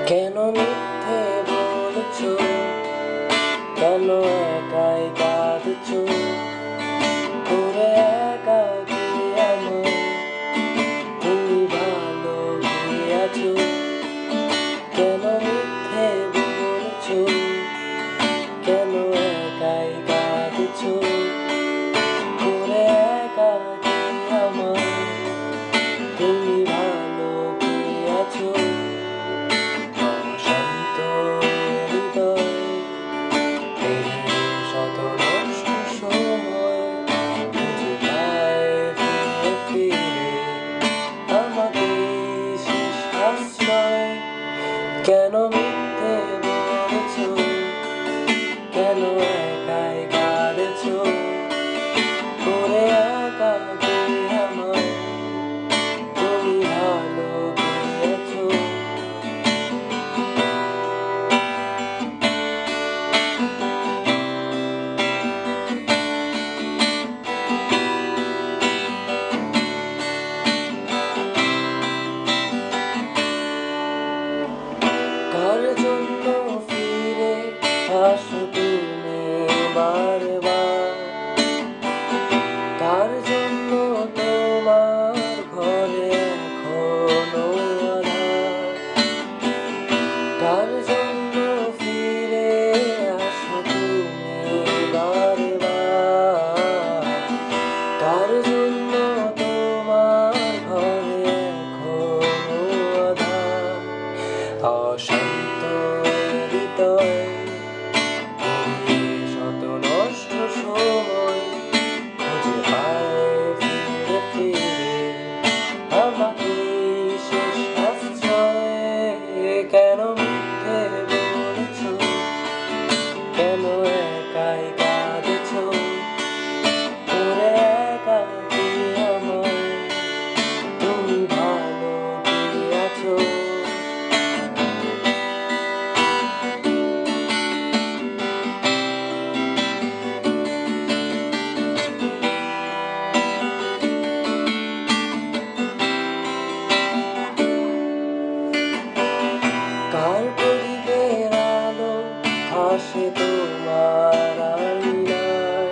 কেন মিথ্যে বলছো, কেন একাই কাঁদছো, করে একাকী আমায় তুমি ভালো গিয়েছো। কেন মিথ্যে বলছো, কেন একাই কাঁদছো, করে একাকী আমায় তুমি ভালো গিয়েছো। কেন মিথ্যে বলছো, কেন একাই কাঁদছো, করে একাকী আমায় তুমি ভালো গিয়েছো। কার জন্য ফিরে আসো তুমি বারবার, কার জন্য তোমার ঘরে এখনো আঁধার, কার জন্য ফিরে আসো তুমি বারবার, কার জন্য তোমার ঘরে এখনো আঁধার। অশান্ত হৃদয় শত নষ্ট সময় খুঁজে পায় ফিরে ফিরে আমাকে শেষ আশ্রয়। কেন মিথ্যে বলছো, কেন একাই কাঁদছো, করে একাকী আমায় তুমি ভালো গিয়েছো। কার প্রদীপের আলো হাসে তোমার আঙিনায়,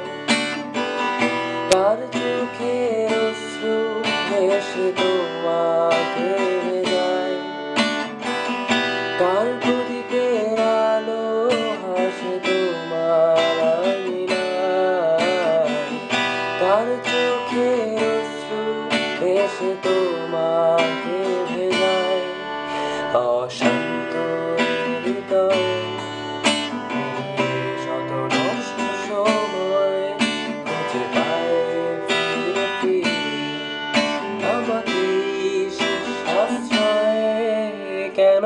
কার চোখের অশ্রু ভেসে তোমাকে ভেজায়, কার প্রদীপের আলো হাসে তোমার আঙিনায়, কার চোখের অশ্রু ভেসে তোমাকে ভেজায়। অশান্ত হৃদয় শত নষ্ট সময় খুঁজে পায় ফিরে ফিরে আমাকে শেষ আশ্রয়। কেন